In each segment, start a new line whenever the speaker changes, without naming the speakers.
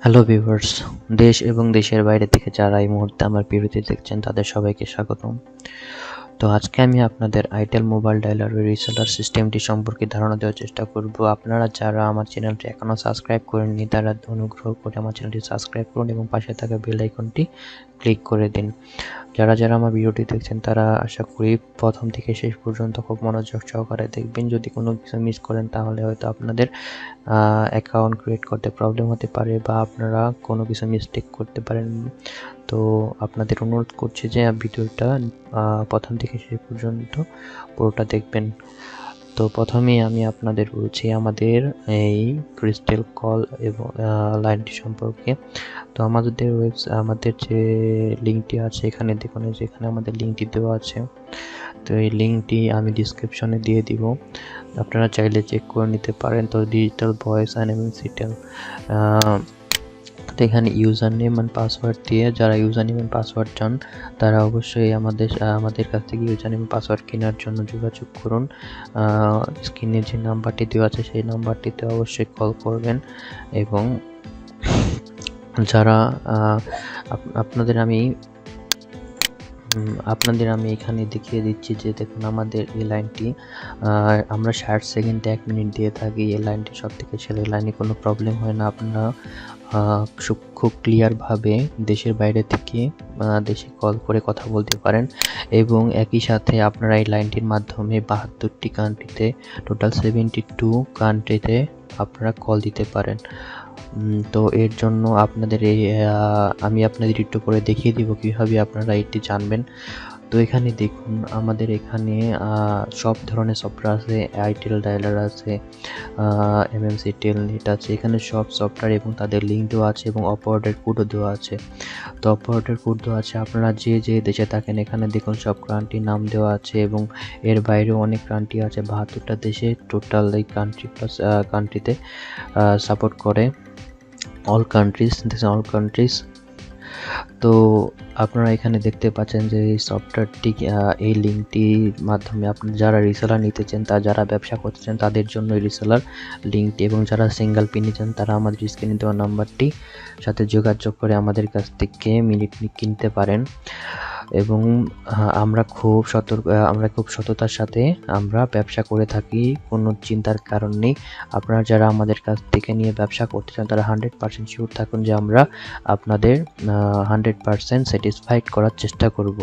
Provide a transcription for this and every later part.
Hello viewers, দেশ এবং দেশের বাইরে থেকে যারা এই মুহূর্তে আমার ভিডিওটি দেখছেন তাদের সবাইকে স্বাগতম। তো আজকে আমি আপনাদের আইটেল মোবাইল ডায়ালারের রিসেলার সিস্টেমটি সম্পর্কে ধারণা দেওয়ার চেষ্টা করব। আপনারা যারা আমার চ্যানেলটি এখনও সাবস্ক্রাইব করেননি তারা অনুগ্রহ করে আমার চ্যানেলটি সাবস্ক্রাইব করুন এবং পাশে থাকা বেল আইকনটি ক্লিক করে দিন। যারা আমার ভিডিওটি দেখছেন তারা আশা করি প্রথম থেকে শেষ পর্যন্ত খুব মনোযোগ সহকারে দেখবেন। যদি কোনো কিছু মিস করেন তাহলে হয়তো আপনাদের অ্যাকাউন্ট ক্রিয়েট করতে প্রবলেম হতে পারে বা আপনারা কোনো কিছু মিস্টেক করতে পারেন। তো আপনাদের অনুরোধ করছি যে ভিডিওটা প্রথম থেকে শেষ পর্যন্ত পুরোটা দেখবেন। তো প্রথমেই আমি আপনাদের বলছি আমাদের এই ক্রিস্টাল কল এবং লাইনটি সম্পর্কে। তো আমাদের যে লিঙ্কটি আছে এখানে দেখুন, যেখানে আমাদের লিঙ্কটি দেওয়া আছে। তো এই লিঙ্কটি আমি ডিসক্রিপশনে দিয়ে দিব, আপনারা চাইলে চেক করে নিতে পারেন। তো ডিজিটাল ভয়েস এমএমসিটেল, তো এখানে ইউজার নেম অ্যান্ড পাসওয়ার্ড দিয়ে যারা ইউজার নেম অ্যান্ড পাসওয়ার্ড চান তারা অবশ্যই আমাদের কাছ থেকে ইউজার নেম পাসওয়ার্ড কেনার জন্য যোগাযোগ করুন। স্ক্রিনে যে নাম্বারটি দেওয়া আছে সেই নাম্বারটিতে অবশ্যই কল করবেন। এবং যারা আপনাদের আমি এখানে দেখিয়ে দিচ্ছি যে দেখুন আমাদের এই লাইনটি আমরা 60 সেকেন্ড 1 মিনিট দিয়ে থাকি। এই লাইনটি সব থেকে সেরা, এই লাইনে কোনো প্রবলেম হয় না। আপনারা খুব ক্লিয়ারভাবে দেশের বাইরে থেকে দেশে কল করে কথা বলতে পারেন এবং একই সাথে আপনারা এই লাইনটির মাধ্যমে 72টি কান্ট্রিতে, টোটাল 72 কান্ট্রিতে আপনারা কল দিতে পারেন। তো এর জন্য আমি আপনাদের একটু পরে দেখিয়ে দিব কীভাবে আপনারা এটি জানবেন। তো এখানে দেখুন আমাদের এখানে সব ধরনের সফটওয়্যার আছে, আইটেল ডায়ালার আছে, এমএমসিটেল নেট আছে, এখানে সব সফটওয়্যার এবং তাদের লিঙ্ক দেওয়া আছে এবং অপারেটর কোডও দেওয়া আছে। তো অপারেটর কোড দেওয়া আছে, আপনারা যে দেশে থাকেন এখানে দেখুন সব কান্ট্রির নাম দেওয়া আছে এবং এর বাইরেও অনেক কান্ট্রি আছে, 72টা দেশে টোটাল এই কান্ট্রিতে সাপোর্ট করে। All countries. তো আপনারা এখানে দেখতে পাচ্ছেন যে এই সফটওয়্যারটি, এই লিঙ্কটির মাধ্যমে আপনারা যারা রিসেলার নিতে চান, যারা ব্যবসা করতে চান তাদের জন্য রিসেলার লিঙ্কটি, এবং যারা সিঙ্গেল পিন নিতে চান তারা আমাদের স্ক্রিনে দেওয়া নাম্বারটি সাথে যোগাযোগ করে আমাদের কাছ থেকে মিনিট কিনতে পারেন। এবং আমরা খুব সততার সাথে আমরা ব্যবসা করে থাকি, কোনো চিন্তার কারণ নেই। আপনারা যারা আমাদের কাছ থেকে নিয়ে ব্যবসা করতে চান তারা 100% শিওর থাকুন যে আমরা আপনাদের 100% স্যাটিসফাইড করার চেষ্টা করব।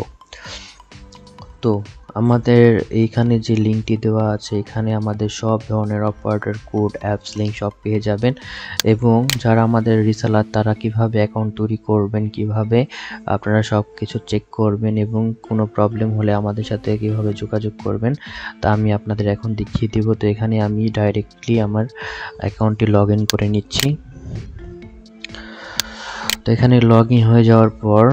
তো আমাদের এইখানে যে লিঙ্কটি দেওয়া আছে এখানে আমাদের সব ধরনের অপারেটর কোড, অ্যাপস লিঙ্ক সব পেয়ে যাবেন। এবং যারা আমাদের রিসেলার তারা কিভাবে অ্যাকাউন্ট তৈরি করবেন, কিভাবে আপনারা সব কিছু চেক করবেন এবং কোনো প্রবলেম হলে আমাদের সাথে কিভাবে যোগাযোগ করবেন তা আমি আপনাদের এখন দেখিয়ে দেব। তো এখানে আমি ডাইরেক্টলি আমার অ্যাকাউন্টটি লগ ইন করে নিচ্ছি। তো এখানে লগ ইন হয়ে যাওয়ার পর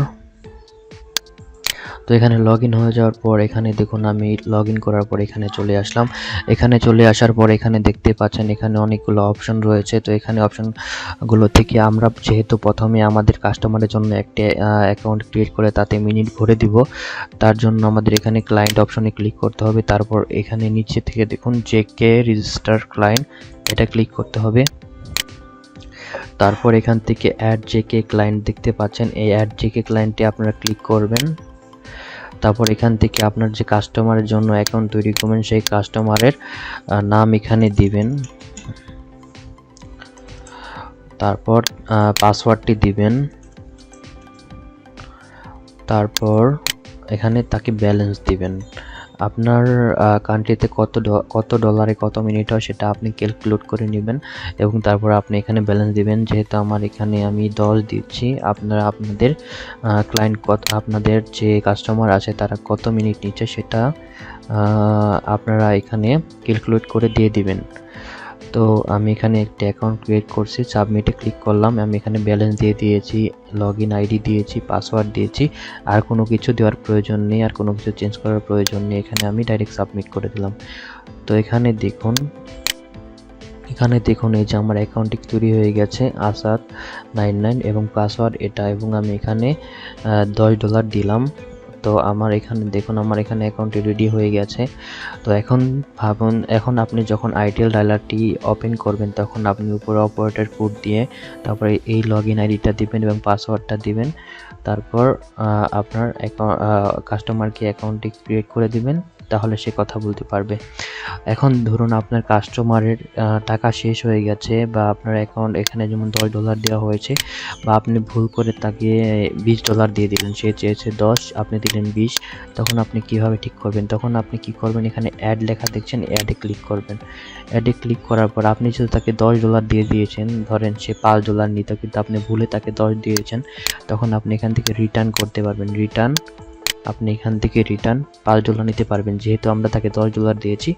এখানে দেখুন আমি লগ ইন করার পর এখানে চলে আসলাম। এখানে চলে আসার পর এখানে দেখতে পাচ্ছেন এখানে অনেকগুলো অপশন রয়েছে। তো এখানে অপশনগুলো থেকে আমরা যেহেতু প্রথমে আমাদের কাস্টমারের জন্য একটা অ্যাকাউন্ট ক্রিয়েট করে তাতে মিনিট ভরে দিব, তার জন্য আমাদের এখানে ক্লায়েন্ট অপশনে ক্লিক করতে হবে। তারপর এখানে নিচে থেকে দেখুন জেকে রেজিস্টার ক্লায়েন্ট, এটা ক্লিক করতে হবে। তারপর এখান থেকে অ্যাড জেকে ক্লায়েন্ট দেখতে পাচ্ছেন, এই অ্যাড জেকে ক্লায়েন্টে আপনারা ক্লিক করবেন। তারপর এখান থেকে আপনার যে কাস্টমারের জন্য অ্যাকাউন্ট তৈরি করবেন সেই কাস্টমারের নাম এখানে দিবেন, তারপর পাসওয়ার্ডটি দিবেন, তারপর এখানে তাকে ব্যালেন্স দিবেন। আপনার কান্ট্রিতে কত ডলারে কত মিনিট হয় সেটা আপনি ক্যালকুলেট করে নেবেন এবং তারপর আপনি এখানে ব্যালেন্স দিবেন। যেহেতু আমার এখানে আমি 10 দিচ্ছি, আপনারা আপনাদের ক্লায়েন্ট আপনাদের যে কাস্টমার আছে তারা কত মিনিট নিচ্ছে সেটা আপনারা এখানে ক্যালকুলেট করে দিয়ে দিবেন। তো আমি এখানে একটা অ্যাকাউন্ট ক্রিয়েট করছি, সাবমিটে ক্লিক করলাম। আমি এখানে ব্যালেন্স দিয়ে দিয়েছি, লগইন আইডি দিয়েছি, পাসওয়ার্ড দিয়েছি। আর কোনো কিছু দেওয়ার প্রয়োজন নেই, আর কোনো কিছু চেঞ্জ করার প্রয়োজন নেই। এখানে আমি ডাইরেক্ট সাবমিট করে দিলাম। তো এখানে দেখুন এই যে আমার অ্যাকাউন্টটি তৈরি হয়ে গেছে, আসাদ 99 এবং পাসওয়ার্ড এটা, এবং আমি এখানে $10 দিলাম। তো আমার এখানে দেখুন আমার এখানে অ্যাকাউন্টটি রেডি হয়ে গেছে। তো এখন ভাবুন, এখন আপনি যখন আইডিয়াল ডায়ালারটি ওপেন করবেন তখন আপনি উপরে অপারেটর কোড দিয়ে তারপরে এই লগইন আইডিটা দিবেন এবং পাসওয়ার্ডটা দিবেন। তারপর আপনার কাস্টমারকে অ্যাকাউন্টটি ক্রিয়েট করে দিবেন, তাহলে সে কথা বলতে পারবে। এখন ধরুন আপনার কাস্টমারের টাকা শেষ হয়ে গেছে বা আপনার অ্যাকাউন্ট এখানে যেমন $10 দেওয়া হয়েছে, বা আপনি ভুল করে তাকে $20 দিয়ে দিলেন, সে চেয়েছে 10, আপনি দিলেন 20, তখন আপনি কিভাবে ঠিক করবেন? তখন আপনি কি করবেন, এখানে অ্যাড লেখা দেখছেন, অ্যাডে ক্লিক করবেন। অ্যাডে ক্লিক করার পর আপনি যদি তাকে $10 দিয়ে দিয়েছেন, ধরেন সে $5 নিত কিন্তু আপনি ভুলে তাকে 10 দিয়েছেন, তখন আপনি এখান থেকে রিটার্ন করতে পারবেন। আপনি এখান থেকে রিটার্ন $5 নিতে পারবেন। যেহেতু আমরা তাকে $10 দিয়েছি,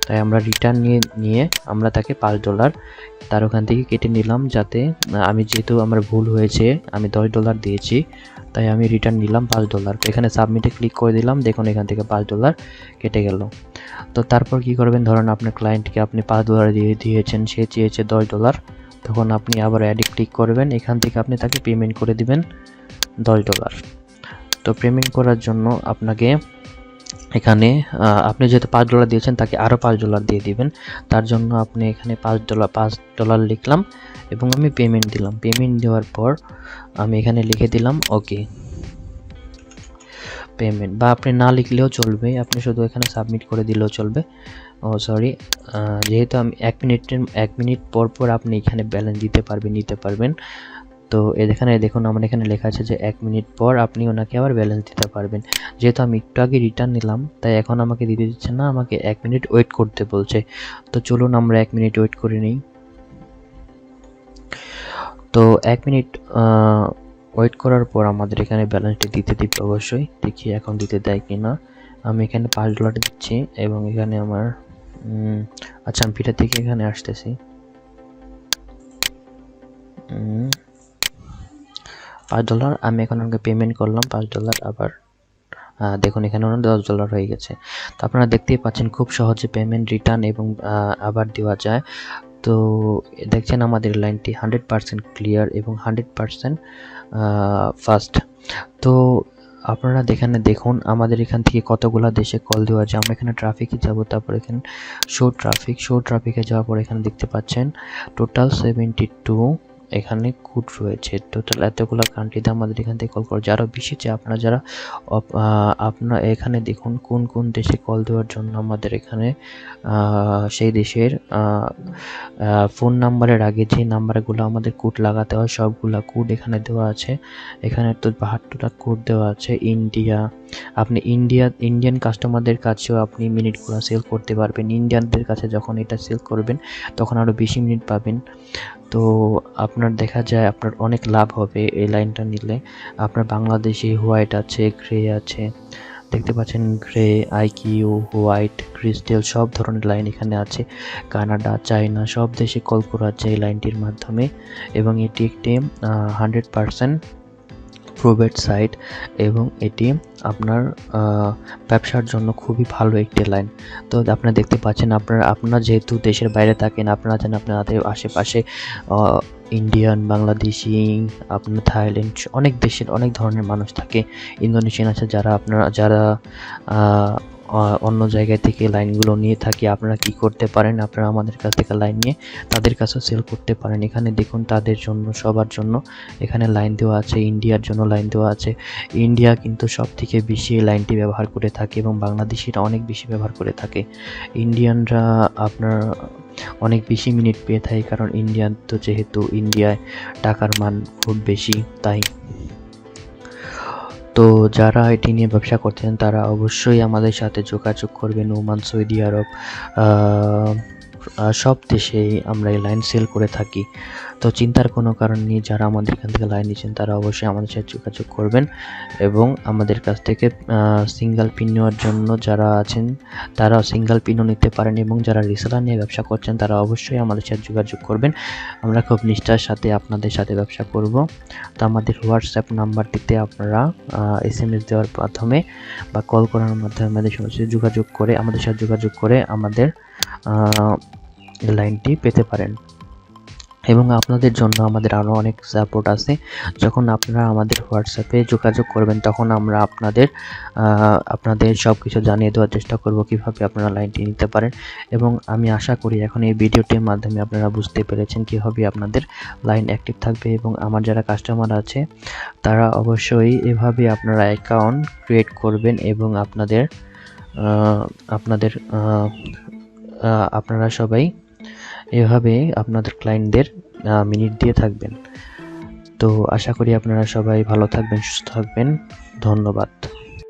তাই আমরা রিটার্ন নিয়ে আমরা তাকে $5 তার ওখান থেকে কেটে নিলাম, যাতে আমি যেহেতু আমার ভুল হয়েছে, আমি $10 দিয়েছি, তাই আমি রিটার্ন নিলাম $5। এখানে সাবমিটে ক্লিক করে দিলাম, দেখুন এখান থেকে $5 কেটে গেল। তো তারপর কি করবেন, ধরুন আপনার ক্লায়েন্টকে আপনি $5 দিয়ে দিয়েছেন, সে চেয়েছে $10, তখন আপনি আবার অ্যাডে ক্লিক করবেন, এখান থেকে আপনি তাকে পেমেন্ট করে দিবেন $10। তো পেমেন্ট করার জন্য আপনাকে এখানে আপনি যেহেতু $5 দিয়েছেন, তাকে আরও $5 দিয়ে দিবেন। তার জন্য আপনি এখানে $5 লিখলাম এবং আমি পেমেন্ট দিলাম। পেমেন্ট দেওয়ার পর আমি এখানে লিখে দিলাম ওকে পেমেন্ট, বা আপনি না লিখলেও চলবে, আপনি শুধু এখানে সাবমিট করে দিলেও চলবে। যেহেতু আমি 1 মিনিট পর আপনি এখানে ব্যালেন্স নিতে পারবেন। তো এখানে দেখুন আমার এখানে লেখা আছে যে 1 মিনিট পর আপনি ওনাকে আবার ব্যালেন্স দিতে পারবেন। যেহেতু আমি একটু আগে রিটার্ন নিলাম, তাই এখন আমাকে দিতে দিচ্ছে না, আমাকে 1 মিনিট ওয়েট করতে বলছে। তো চলুন আমরা 1 মিনিট ওয়েট করে নিই। তো 1 মিনিট ওয়েট করার পর আমাদের এখানে ব্যালেন্সটি দিতে দিবে অবশ্যই। দেখি এখন দিতে দেয় কিনা। আমি এখানে $5 দিচ্ছি এবং এখানে আমার আচ্ছা আমি পিঠা থেকে এখানে আসতেছি। $5 আমি এখন আমাকে পেমেন্ট করলাম $5। আবার দেখুন এখানে ওনার $10 হয়ে গেছে। তো আপনারা দেখতেই পাচ্ছেন খুব সহজে পেমেন্ট রিটার্ন এবং আবার দেওয়া যায়। তো দেখছেন আমাদের লাইনটি 100% ক্লিয়ার এবং 100% ফাস্ট। তো আপনারা এখানে দেখুন আমাদের এখান থেকে কতগুলো দেশে কল দেওয়া যায়। আমরা এখানে ট্রাফিকে যাব, তারপর এখানে শো ট্রাফিকে যাওয়ার পর এখানে দেখতে পাচ্ছেন টোটাল 72 এখানে কোড রয়েছে। টোটাল এতগুলো কান্ট্রিতে আমাদের এখান থেকে কল করা যায়। আরও বেশি যে আপনারা এখানে দেখুন কোন কোন দেশে কল দেওয়ার জন্য আমাদের এখানে সেই দেশের ফোন নাম্বারের আগে যে নাম্বারগুলো আমাদের কোড লাগাতে হয় সবগুলা কোড এখানে দেওয়া আছে। এখানে তো 72টা কোড দেওয়া আছে। আপনি ইন্ডিয়ান কাস্টমারদের কাছেও আপনি মিনিটগুলো সেল করতে পারবেন। ইন্ডিয়ানদের কাছে যখন এটা সেল করবেন তখন আরও বেশি মিনিট পাবেন। তো আপনার দেখা যায় আপনার অনেক লাভ হবে এই লাইনটা নিলে। আপনার বাংলাদেশি হোয়াইট আছে, গ্রে আছে, দেখতে পাচ্ছেন গ্রে, আইকিউ, হোয়াইট, ক্রিস্টাল সব ধরনের লাইন এখানে আছে। কানাডা, চায়না সব দেশে কল করা যায় এই লাইনটির মাধ্যমে এবং এটি একটি 100% প্রোভেড সাইট এবং এটি আপনার ব্যবসার জন্য খুবই ভালো একটি লাইন। তো আপনারা দেখতে পাচ্ছেন আপনারা যেহেতু দেশের বাইরে থাকেন, আপনারা জানেন আপনাদের আশেপাশে ইন্ডিয়ান, বাংলাদেশি, আপনার থাইল্যান্ড অনেক দেশের অনেক ধরনের মানুষ থাকে। ইন্দোনেশিয়ান আছে যারা অন্য জায়গা থেকে লাইনগুলো নিয়ে থাকে। আপনারা কি করতে পারেন, আপনারা আমাদের কাছ থেকে লাইন নিয়ে তাদের কাছেও সেল করতে পারেন। এখানে দেখুন তাদের জন্য সবার জন্য এখানে লাইন দেওয়া আছে। ইন্ডিয়ার জন্য লাইন দেওয়া আছে। ইন্ডিয়া কিন্তু সব থেকে বেশি এই লাইনটি ব্যবহার করে থাকে এবং বাংলাদেশিরা অনেক বেশি ব্যবহার করে থাকে। ইন্ডিয়ানরা আপনার অনেক বেশি মিনিট পেয়ে থাকে, কারণ ইন্ডিয়ান তো যেহেতু ইন্ডিয়ায় টাকার মান খুব বেশি তাই। তো যারা এটি নিয়ে ব্যবসা করছেন তারা অবশ্যই আমাদের সাথে যোগাযোগ করবেন। ওমান, সৌদি আরব সব দেশেই আমরা এই লাইন সেল করে থাকি। তো চিন্তার কোনো কারণ নেই, যারা আমাদের এখান থেকে লাইন নিচ্ছেন তারা অবশ্যই আমাদের সাথে যোগাযোগ করবেন এবং আমাদের কাছ থেকে সিঙ্গেল পিন নেওয়ার জন্য যারা আছেন তারা সিঙ্গেল পিনও নিতে পারেন এবং যারা রিসেলার নিয়ে ব্যবসা করছেন তারা অবশ্যই আমাদের সাথে যোগাযোগ করবেন। আমরা খুব নিষ্ঠার সাথে আপনাদের সাথে ব্যবসা করব। তো আমাদের হোয়াটসঅ্যাপ নাম্বারটিতে আপনারা SMS দেওয়ার মাধ্যমে বা কল করার মাধ্যমে আমাদের সাথে যোগাযোগ করে আমাদের লাইনটি পেতে পারেন। এবং আপনাদের জন্য আমাদের আরও অনেক সাপোর্ট আছে। যখন আপনারা আমাদের হোয়াটসঅ্যাপে যোগাযোগ করবেন তখন আমরা আপনাদের সব কিছু জানিয়ে দেওয়ার চেষ্টা করব কীভাবে আপনারা লাইনটি নিতে পারেন। এবং আমি আশা করি এখন এই ভিডিওটির মাধ্যমে আপনারা বুঝতে পেরেছেন কীভাবে আপনাদের লাইন অ্যাক্টিভ থাকবে। এবং আমার যারা কাস্টমার আছে তারা অবশ্যই এভাবে আপনারা অ্যাকাউন্ট ক্রিয়েট করবেন এবং আপনারা সবাই এভাবে আপনাদের ক্লায়েন্টদের মিনিট দিয়ে থাকবেন। তো আশা করি আপনারা সবাই ভালো থাকবেন, সুস্থ থাকবেন। ধন্যবাদ।